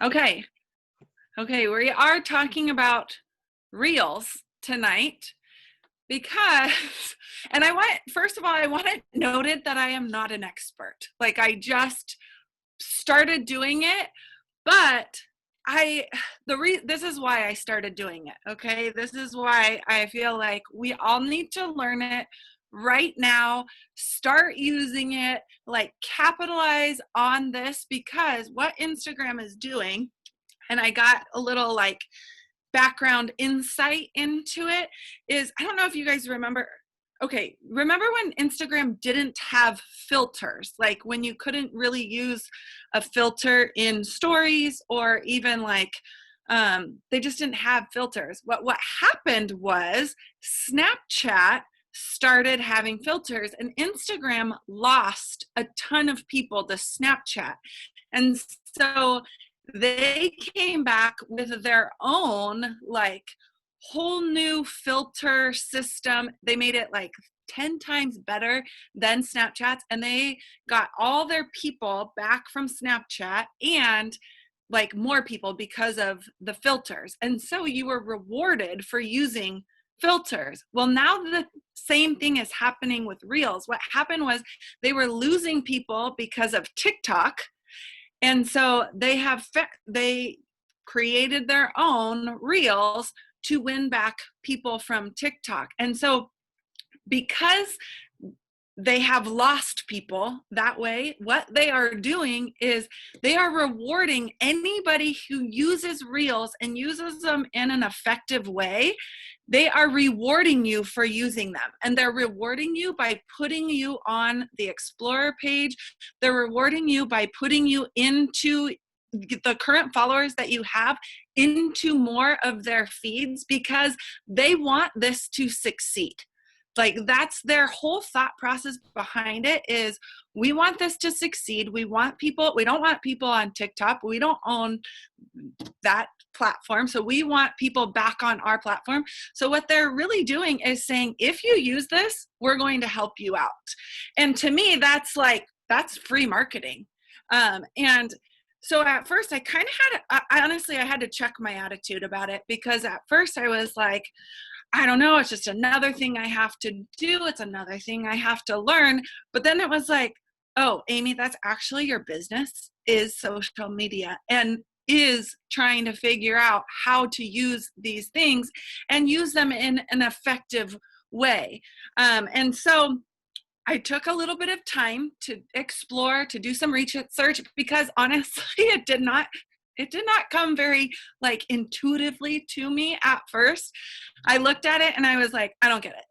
Okay. Okay, we are talking about reels tonight because, and first of all, I want it noted that I am not an expert. Like, I just started doing it, but this is why I started doing it, okay? This is why I feel like we all need to learn it right now, start using it, like capitalize on this, because what Instagram is doing, and I got a little like background insight into it, is I don't know if you guys remember. Okay, remember when Instagram didn't have filters, like when you couldn't really use a filter in stories, or even like they just didn't have filters. What happened was Snapchat started having filters, and Instagram lost a ton of people to Snapchat. And so they came back with their own like whole new filter system. They made it like 10 times better than Snapchat's, and they got all their people back from Snapchat and like more people because of the filters. And so you were rewarded for using filters. Well, now the same thing is happening with Reels. What happened was they were losing people because of TikTok, and so they created their own reels to win back people from TikTok. And so because they have lost people that way, what they are doing is they are rewarding anybody who uses reels and uses them in an effective way. They are rewarding you for using them, and they're rewarding you by putting you on the Explorer page. They're rewarding you by putting you into the current followers that you have into more of their feeds, because they want this to succeed. Like, that's their whole thought process behind it, is we want this to succeed. We don't want people on TikTok. We don't own that platform. So we want people back on our platform. So what they're really doing is saying, if you use this, we're going to help you out. And to me, that's free marketing. And so at first I kind of honestly, I had to check my attitude about it, because at first I was like, I don't know, it's just another thing I have to do. It's another thing I have to learn. But then it was like, oh, Amy, that's actually your business, is social media, and is trying to figure out how to use these things and use them in an effective way. And so I took a little bit of time to explore, to do some research, because honestly, it did not come very like intuitively to me at first. I looked at it and I was like, I don't get it.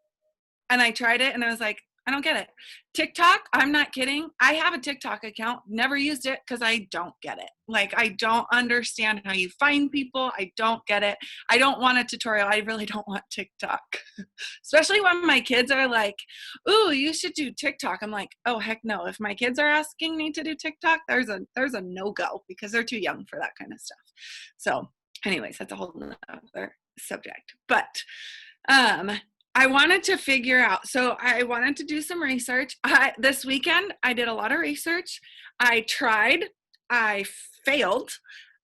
And I tried it and I was like, I don't get it. TikTok, I'm not kidding. I have a TikTok account, never used it because I don't get it. Like, I don't understand how you find people. I don't get it. I don't want a tutorial. I really don't want TikTok. Especially when my kids are like, ooh, you should do TikTok. I'm like, oh, heck no. If my kids are asking me to do TikTok, there's a no-go, because they're too young for that kind of stuff. So anyways, that's a whole other subject. But I wanted to figure out, so I wanted to do some research. This weekend, I did a lot of research. I tried, I failed.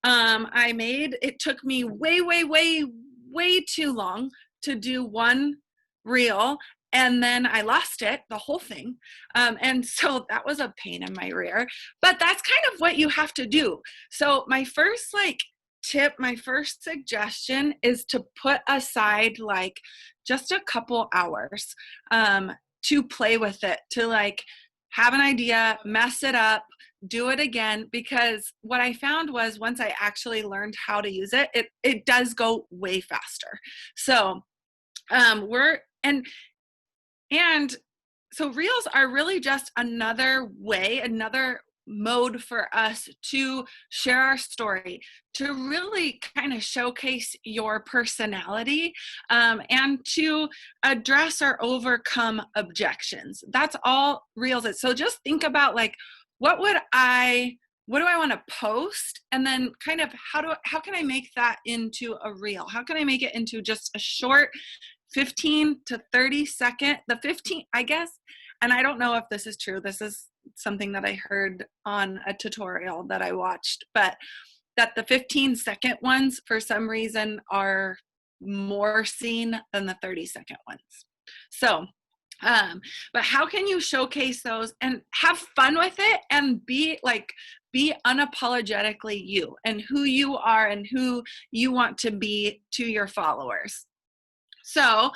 It took me way, way, way, way too long to do one reel, and then I lost it, the whole thing. And so that was a pain in my rear, but that's kind of what you have to do. So my first tip, my first suggestion is to put aside like just a couple hours to play with it, to like have an idea, mess it up, do it again. Because what I found was, once I actually learned how to use it, it does go way faster. So and so reels are really just another way, another mode for us to share our story, to really kind of showcase your personality, and to address or overcome objections. That's all reels is. So just think about like, what do I want to post? And then kind of how can I make that into a reel? How can I make it into just a short 15 to 30 second, the 15, I guess, and I don't know if this is true. This is something that I heard on a tutorial that I watched, but that the 15-second ones, for some reason, are more seen than the 30-second ones. So, but how can you showcase those and have fun with it and be unapologetically you and who you are and who you want to be to your followers? So,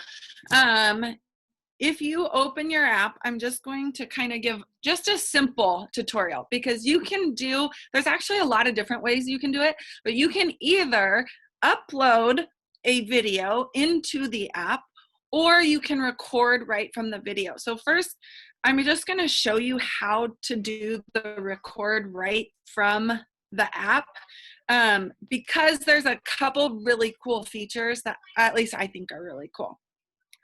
if you open your app, I'm just going to kind of give just a simple tutorial, because there's actually a lot of different ways you can do it, but you can either upload a video into the app, or you can record right from the video. So first, I'm just going to show you how to do the record right from the app, because there's a couple really cool features that at least I think are really cool.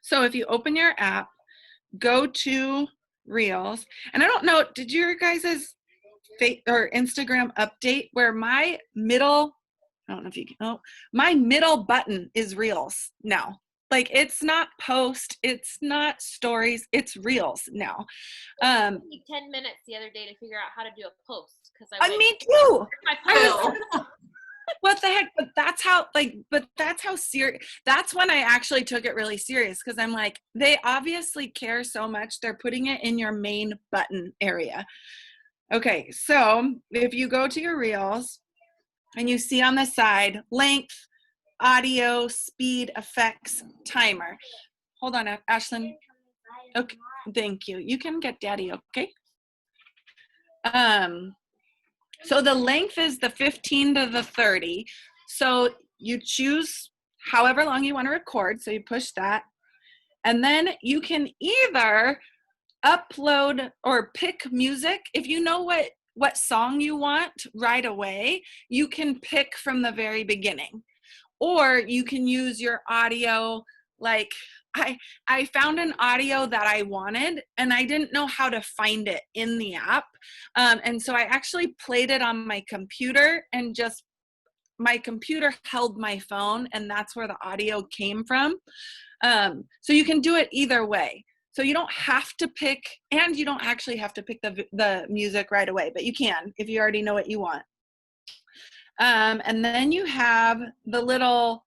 So if you open your app, go to Reels, and I don't know, did your guys' Instagram update where my middle, I don't know if you can, my middle button is Reels now. Like, it's not post, it's not stories, it's Reels now. It took me 10 minutes the other day to figure out how to do a post, because me too. My What the heck? But that's how serious. That's when I actually took it really serious, because I'm like, they obviously care so much. They're putting it in your main button area. Okay, so if you go to your Reels and you see on the side, length, audio, speed, effects, timer. Hold on, Ashlyn. Okay, thank you. You can get Daddy, okay? So the length is the 15 to the 30. So you choose however long you want to record. So you push that. And then you can either upload or pick music. If you know what song you want right away, you can pick from the very beginning. Or you can use your audio. Like, I found an audio that I wanted, and I didn't know how to find it in the app. And so I actually played it on my computer, and just my computer held my phone, and that's where the audio came from. So you can do it either way. So you don't have to pick, and you don't actually have to pick the music right away, but you can if you already know what you want. And then you have the little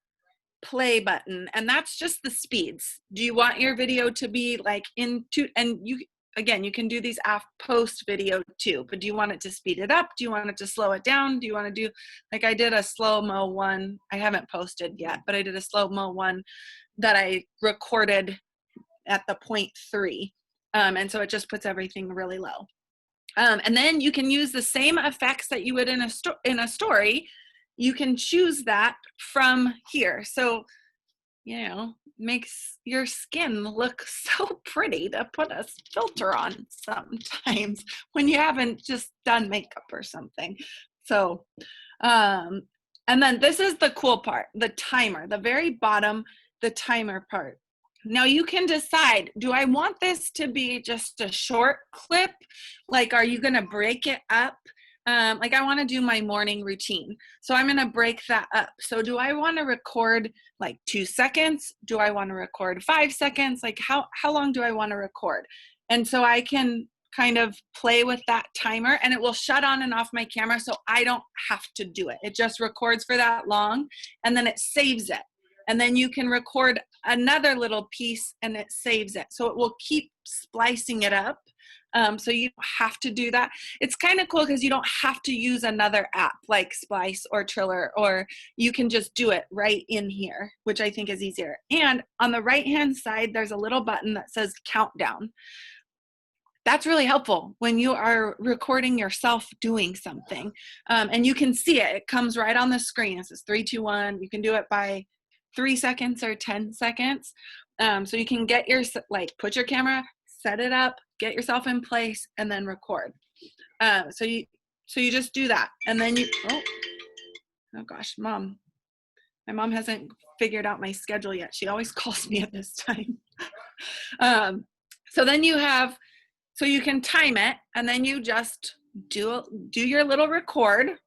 play button, and that's just the speeds. Do you want your video to be like and you can do these post video too, but do you want it to speed it up? Do you want it to slow it down? Do you want to do, like, I did a slow-mo one. I haven't posted yet, but I did a slow-mo one that I recorded at the 0.3. And so it just puts everything really low. And then you can use the same effects that you would in a story. You can choose that from here. So, makes your skin look so pretty to put a filter on sometimes when you haven't just done makeup or something. So, and then this is the cool part, the timer, the very bottom, the timer part. Now you can decide, do I want this to be just a short clip? Like, are you going to break it up? Like, I want to do my morning routine, so I'm going to break that up. So do I want to record like 2 seconds? Do I want to record 5 seconds? Like, how long do I want to record? And so I can kind of play with that timer, and it will shut on and off my camera, so I don't have to do it. It just records for that long, and then it saves it. And then you can record another little piece, and it saves it. So it will keep splicing it up. So you don't have to do that. It's kind of cool because you don't have to use another app like Splice or Triller, or you can just do it right in here, which I think is easier. And on the right-hand side, there's a little button that says countdown. That's really helpful when you are recording yourself doing something. And you can see it. It comes right on the screen. It says 3, 2, 1. You can do it by 3 seconds or 10 seconds. So you can get put your camera, set it up, get yourself in place, and then record. So you just do that. And then oh gosh, my mom hasn't figured out my schedule yet. She always calls me at this time. So then so you can time it, and then you just do your little record.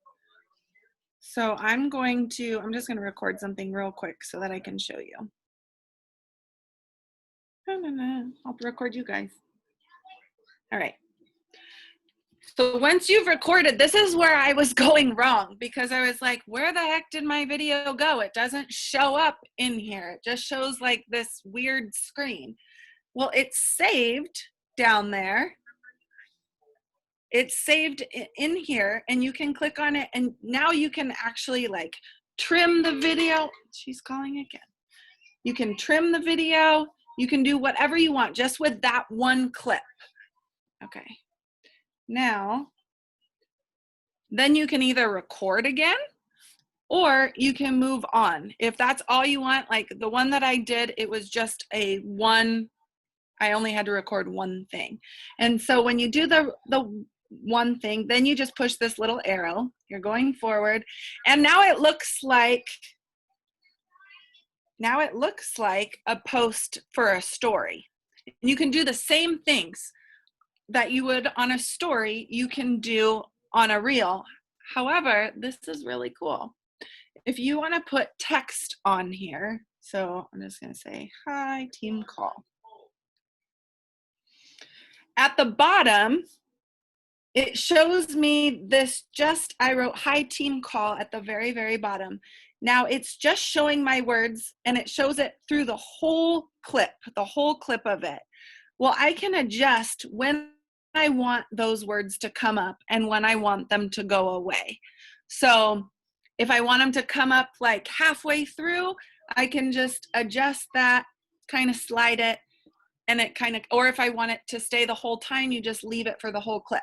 So I'm just going to record something real quick so that I can show you. I'll record you guys. All right. So once you've recorded, this is where I was going wrong, because I was like, where the heck did my video go? It doesn't show up in here. It just shows like this weird screen. Well, it's saved down there. It's saved in here, and you can click on it, and now you can actually like trim the video. She's calling again. You can trim the video. You can do whatever you want just with that one clip. Okay. Now, then you can either record again or you can move on. If that's all you want, like the one that I did, it was just I only had to record one thing. And so when you do the one thing, then you just push this little arrow. You're going forward. And now it looks like a post for a story. And you can do the same things that you would on a story, you can do on a reel. However, this is really cool. If you want to put text on here, so I'm just going to say, hi, team call. At the bottom, it shows me this I wrote hi team call at the very, very bottom. Now it's just showing my words, and it shows it through the whole clip of it. Well, I can adjust when I want those words to come up and when I want them to go away. So if I want them to come up like halfway through, I can just adjust that, kind of slide it, and it kind of, or if I want it to stay the whole time, you just leave it for the whole clip.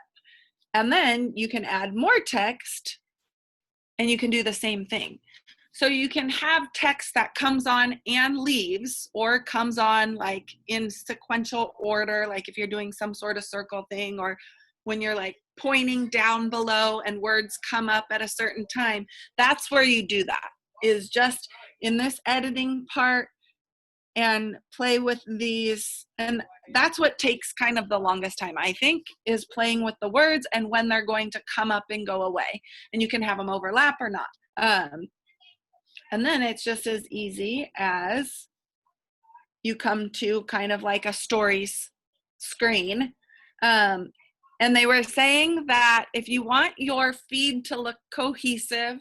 And then you can add more text, and you can do the same thing. So you can have text that comes on and leaves, or comes on like in sequential order, like if you're doing some sort of circle thing, or when you're like pointing down below and words come up at a certain time. That's where you do that, is just in this editing part and play with these. And that's what takes kind of the longest time, I think, is playing with the words and when they're going to come up and go away. And you can have them overlap or not. And then it's just as easy as you come to kind of like a stories screen. And they were saying that if you want your feed to look cohesive,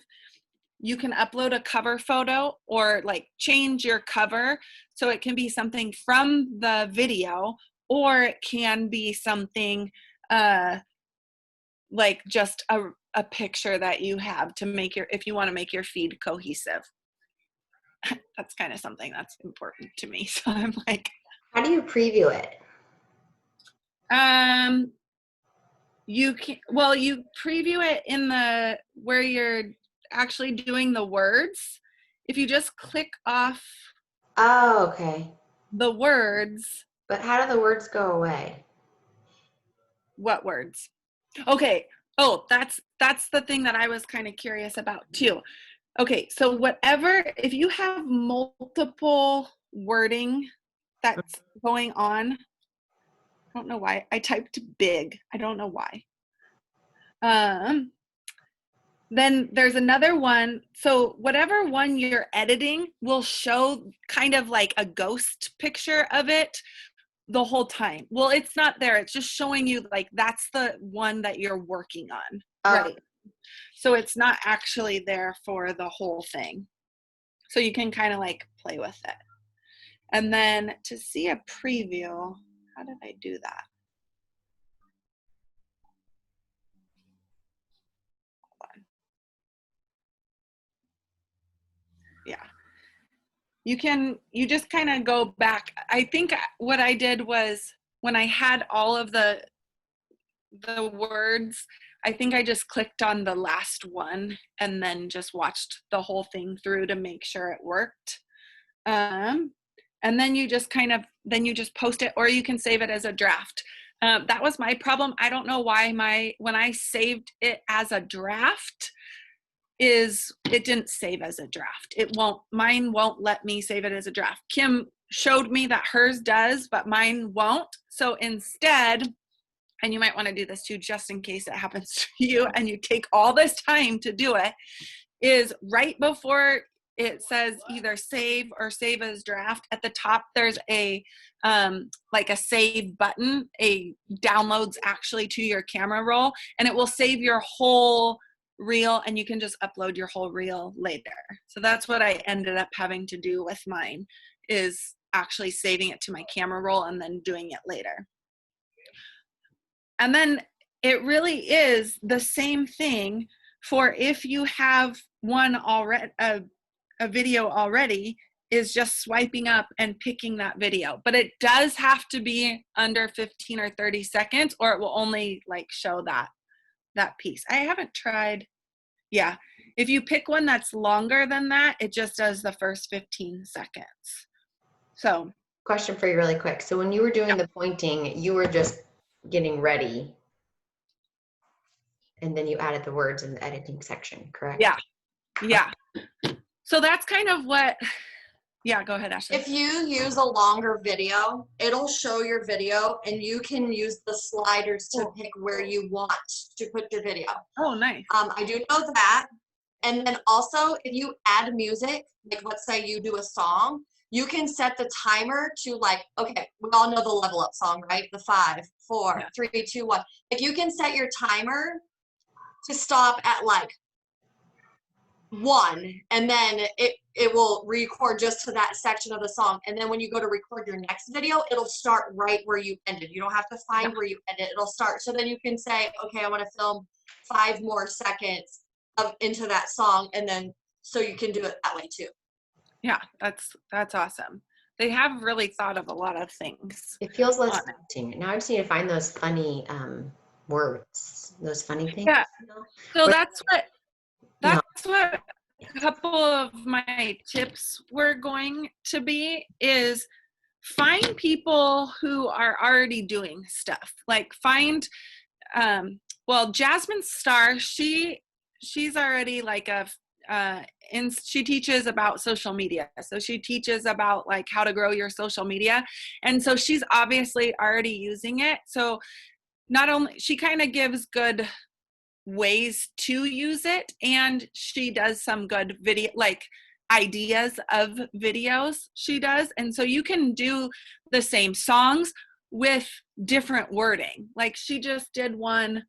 you can upload a cover photo or like change your cover. So it can be something from the video, or it can be something like just a picture that you have to make if you want to make your feed cohesive. That's kind of something that's important to me. So I'm like, how do you preview it? You preview it in where you're actually doing the words. If you just click off okay, the words. But how do the words go away? What words? Okay. Oh, that's the thing that I was kind of curious about too. Okay, so if you have multiple wording that's going on, I don't know why, I typed big, I don't know why. Then there's another one, so whatever one you're editing will show kind of like a ghost picture of it the whole time. Well, it's not there, it's just showing you like that's the one that you're working on, right? So it's not actually there for the whole thing. So you can kind of like play with it. And then to see a preview, how did I do that? Hold on. Yeah. You just kind of go back. I think what I did was when I had all of the words, I think I just clicked on the last one and then just watched the whole thing through to make sure it worked. And then you just post it, or you can save it as a draft. That was my problem. I don't know why when I saved it as a draft, it didn't save as a draft. Mine won't let me save it as a draft. Kim showed me that hers does, but mine won't. So instead, and you might want to do this too, just in case it happens to you and you take all this time to do it, is right before it says either save or save as draft. At the top, there's a like a save button, a downloads actually to your camera roll, and it will save your whole reel, and you can just upload your whole reel later. So that's what I ended up having to do with mine, is actually saving it to my camera roll and then doing it later. And then it really is the same thing for if you have one already, a video already, is just swiping up and picking that video. But it does have to be under 15 or 30 seconds, or it will only like show that piece. I haven't tried. Yeah. If you pick one that's longer than that, it just does the first 15 seconds. So. Question for you really quick. So when you were doing the pointing, you were just getting ready, and then you added the words in the editing section, correct? Yeah. Yeah. So that's kind of what, yeah, go ahead, Ashley. If you use a longer video, it'll show your video and you can use the sliders to pick where you want to put your video. Oh, nice. I do know that. And then also if you add music, like let's say you do a song, you can set the timer to like, okay, we all know the level up song, right? The 5, 4, 3, 2, 1. Like you can set your timer to stop at like 1, and then it will record just to that section of the song. And then when you go to record your next video, it'll start right where you ended. You don't have to find where you ended. It'll start. So then you can say, okay, I want to film 5 more seconds into that song, and then so you can do it that way too. Yeah, that's awesome. They have really thought of a lot of things. It feels less daunting. Now I just need to find those funny words, those funny things. Yeah. So Or- that's what a couple of my tips were going to be, is find people who are already doing stuff. Like find, well, Jasmine Star, she's already like she teaches about social media. So she teaches about like how to grow your social media. And so she's obviously already using it. So not only, she kind of gives good ways to use it, and she does some good video, like ideas of videos she does. And so you can do the same songs with different wording. Like she just did one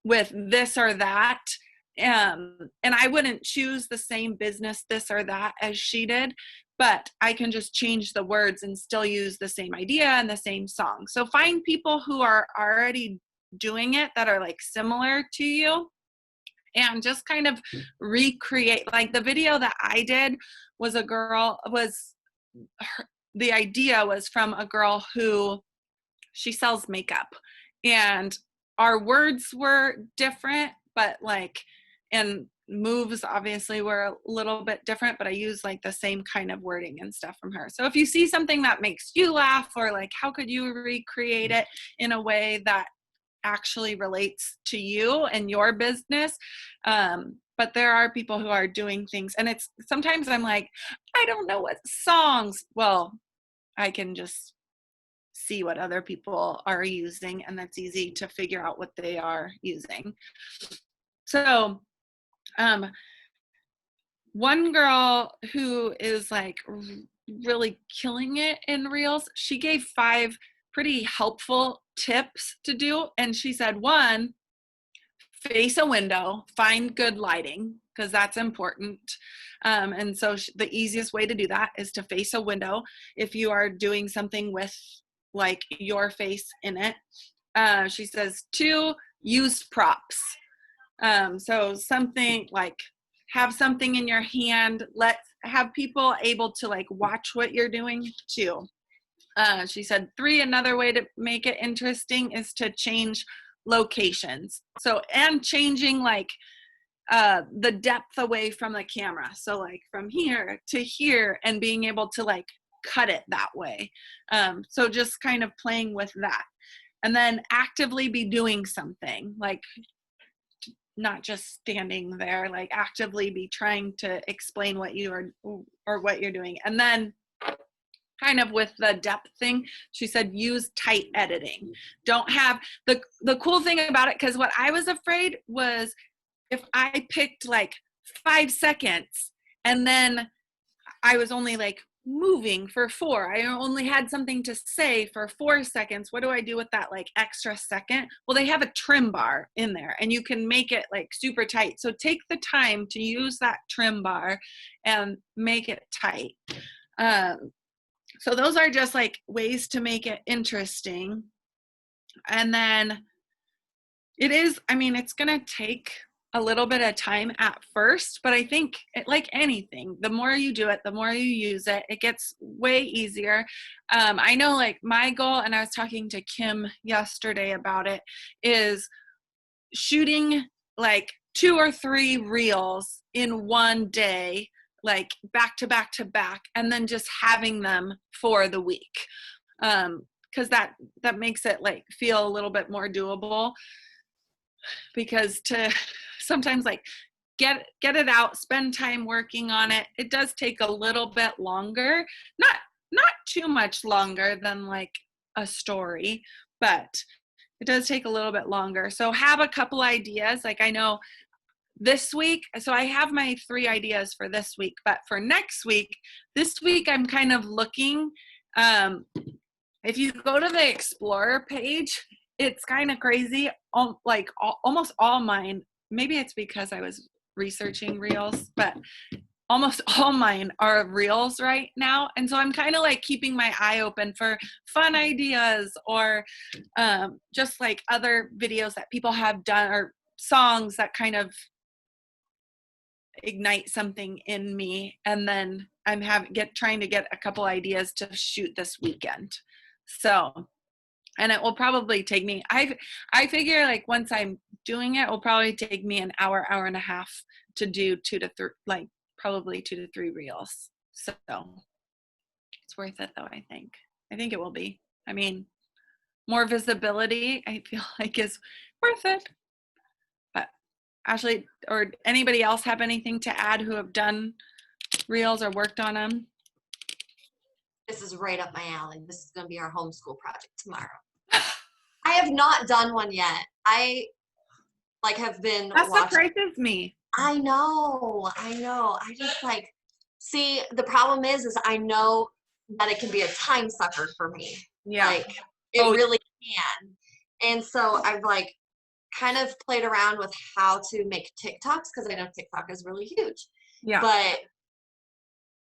with this or that. And I wouldn't choose the same business, this or that, as she did, but I can just change the words and still use the same idea and the same song. So find people who are already doing it that are like similar to you, and just kind of recreate. Like the video that I did was the idea was from a girl who, she sells makeup, and our words were different, but like, and moves obviously were a little bit different, but I use like the same kind of wording and stuff from her. So if you see something that makes you laugh, or like how could you recreate it in a way that actually relates to you and your business, but there are people who are doing things, and it's sometimes I'm like, I don't know what songs. Well, I can just see what other people are using, and that's easy to figure out what they are using. So one girl who is like really killing it in Reels, she gave 5 pretty helpful tips to do. And she said, 1, face a window, find good lighting, because that's important. And so the easiest way to do that is to face a window if you are doing something with like your face in it. She says 2, use props. So something like, have something in your hand, have people able to like watch what you're doing too. She said 3, another way to make it interesting is to change locations. So, and changing like the depth away from the camera. So like from here to here, and being able to like cut it that way. So just kind of playing with that. And then actively be doing something, like not just standing there, like actively be trying to explain what you are or what you're doing. And then kind of with the depth thing, she said use tight editing. Don't have the cool thing about it, because what I was afraid was if I picked like 5 seconds and then I was only like moving for 4. I only had something to say for 4 seconds. What do I do with that like extra second? Well, they have a trim bar in there and you can make it like super tight. So take the time to use that trim bar and make it tight. So those are just like ways to make it interesting. And then it's going to take a little bit of time at first, but I think like anything, the more you do it, the more you use it, it gets way easier. I know like my goal, and I was talking to Kim yesterday about it, is shooting like 2 or 3 reels in one day, like back to back to back, and then just having them for the week. Because that makes it like feel a little bit more doable, because to sometimes like get it out, spend time working on it, it does take a little bit longer, not too much longer than like a story, but it does take a little bit longer. So have a couple ideas. Like I know this week, so I have my 3 ideas for this week, but for next week, this week I'm kind of looking, if you go to the Explorer page, it's kind of crazy. Almost all mine, maybe it's because I was researching reels, but almost all mine are reels right now. And so I'm kind of like keeping my eye open for fun ideas or just like other videos that people have done or songs that kind of ignite something in me. And then I'm trying to get a couple ideas to shoot this weekend. So, and it will probably take me, I figure like once I'm doing it will probably take me an hour and a half to do 2 to 3, like probably 2 to 3 reels. So it's worth it though, I think it will be. I mean, more visibility, I feel like is worth it. But Ashley or anybody else have anything to add who have done reels or worked on them? This is right up my alley. This is going to be our homeschool project tomorrow. I have not done one yet. I like have been That watching. surprises me. I know. I just like, see, the problem is I know that it can be a time sucker for me. Yeah. Like it really can. And so I've like kind of played around with how to make TikToks because I know TikTok is really huge. Yeah. But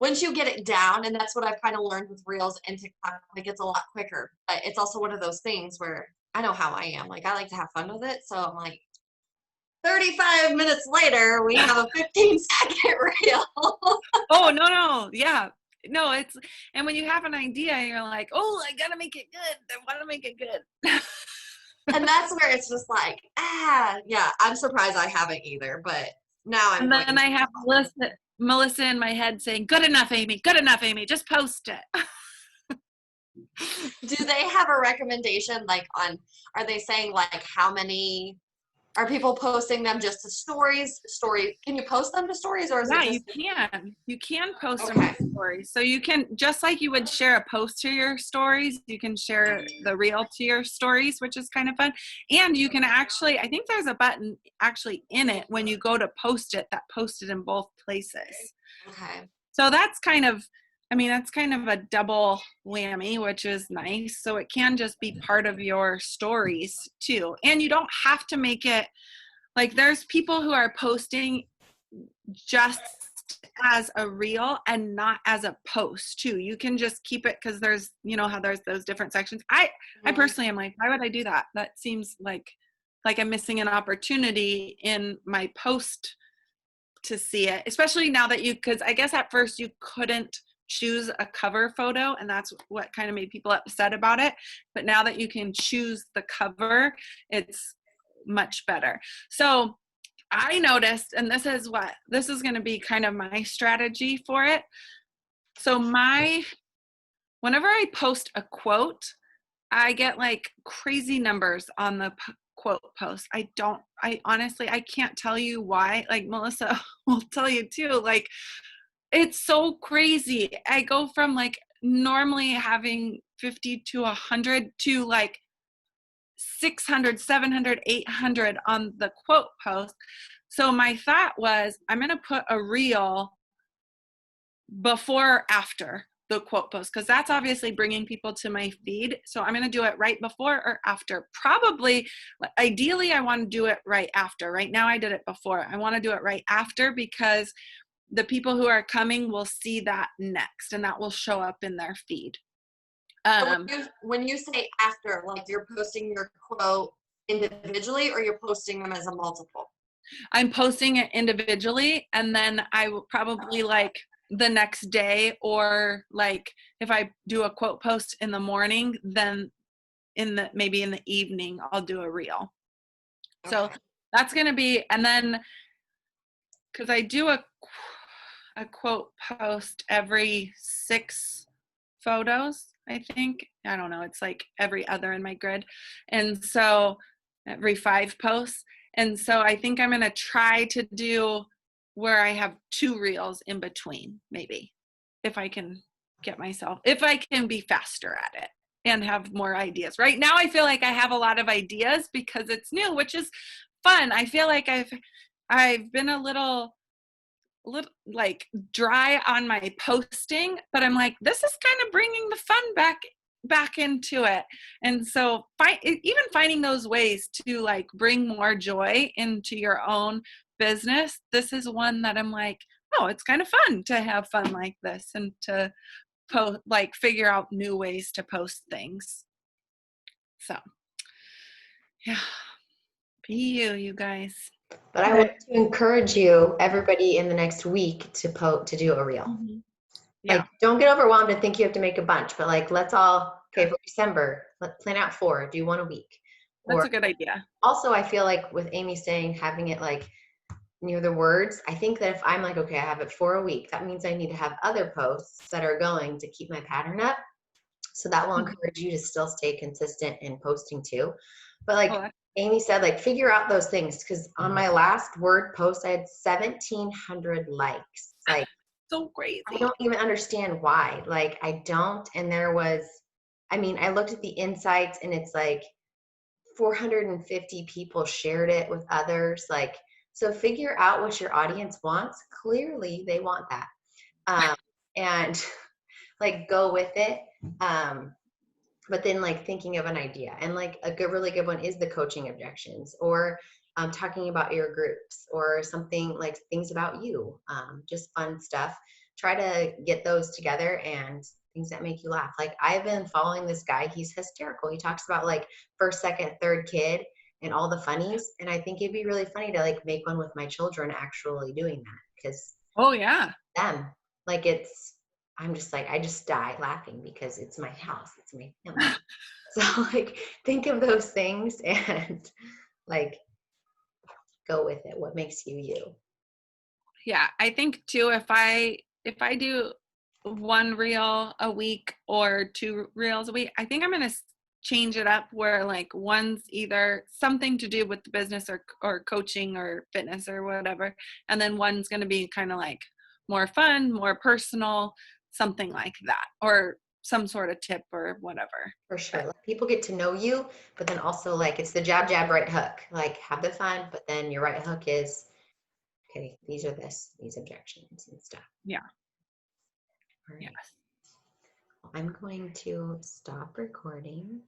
once you get it down, and that's what I've kind of learned with Reels and TikTok, it gets a lot quicker. But it's also one of those things where I know how I am. Like I like to have fun with it. So I'm like, 35 minutes later, we have a 15-second reel. Oh, no. Yeah. No, and when you have an idea, you're like, oh, I gotta make it good. I want to make it good. And that's where it's just like, yeah, I'm surprised I haven't either. But now I'm. And then I have Melissa in my head saying, good enough, Amy, just post it. Do they have a recommendation like are they saying like how many, are people posting them just to stories? Can you post them to stories or is it just? You can post Okay. them to stories. So you can, just like you would share a post to your stories, you can share the reel to your stories, which is kind of fun. And you can actually, I think there's a button actually in it when you go to post it that posted in both places. Okay. So that's kind of a double whammy, which is nice. So it can just be part of your stories too. And you don't have to make it, like there's people who are posting just as a reel and not as a post too. You can just keep it because there's, how there's those different sections. I personally am like, why would I do that? That seems like I'm missing an opportunity in my post to see it, especially now that because I guess at first you couldn't choose a cover photo and that's what kind of made people upset about it, but now that you can choose the cover, it's much better. So I noticed, and this is going to be kind of my strategy for it. So whenever I post a quote, I get like crazy numbers on the quote post. I honestly, I can't tell you why. Like Melissa will tell you too, like it's so crazy. I go from like normally having 50 to 100 to like 600, 700, 800 on the quote post. So my thought was, I'm going to put a reel before or after the quote post, because that's obviously bringing people to my feed. So I'm going to do it right before or after. Probably, ideally, I want to do it right after. Right now, I did it before. I want to do it right after because the people who are coming will see that next, and that will show up in their feed. So when you say after, like you're posting your quote individually or you're posting them as a multiple? I'm posting it individually, and then I will probably like the next day, or like if I do a quote post in the morning, then maybe in the evening I'll do a reel. So Okay. that's going to be, and then because I do a quote post every 6 photos, I think. I don't know. It's like every other in my grid. And so every 5 posts. And so I think I'm going to try to do where I have 2 reels in between, maybe, if I can if I can be faster at it and have more ideas. Right now, I feel like I have a lot of ideas because it's new, which is fun. I feel like I've been a little like dry on my posting, but I'm like, this is kind of bringing the fun back into it. And so even finding those ways to like bring more joy into your own business, this is one that I'm like, oh, it's kind of fun to have fun like this and to like figure out new ways to post things. So yeah, be you guys. But I want to encourage you, everybody in the next week to do a reel. Yeah. Like, don't get overwhelmed and think you have to make a bunch, but like, let's all, okay, for December, let's plan out 4, do 1 a week. That's Or a good idea. also, I feel like with Amy saying, having it like near the words, I think that if I'm like, okay, I have it 4 a week, that means I need to have other posts that are going to keep my pattern up. So that will encourage you to still stay consistent in posting too. But like Amy said, like figure out those things, because on my last word post, I had 1,700 likes. Like, so crazy. I don't even understand why. Like, I don't. And there was, I mean, I looked at the insights and it's like 450 people shared it with others. Like, so figure out what your audience wants. Clearly, they want that. And like go with it. But then like thinking of an idea, and like a really good one is the coaching objections, or talking about your groups, or something like things about you, just fun stuff. Try to get those together, and things that make you laugh. Like, I've been following this guy. He's hysterical. He talks about like first, second, third kid and all the funnies. And I think it'd be really funny to like make one with my children actually doing that, because oh yeah, them, like, I'm just like, I just die laughing because it's my house, it's my family. So like, think of those things and like go with it. What makes you you? Yeah, I think too, if I do 1 reel a week or 2 reels a week, I think I'm going to change it up where like one's either something to do with the business or coaching or fitness or whatever, and then one's going to be kind of like more fun, more personal, something like that, or some sort of tip or whatever. For sure. Let people get to know you, but then also like it's the jab, right hook. Like, have the fun, but then your right hook is, okay, these objections and stuff. Yeah. All right. Yes. I'm going to stop recording.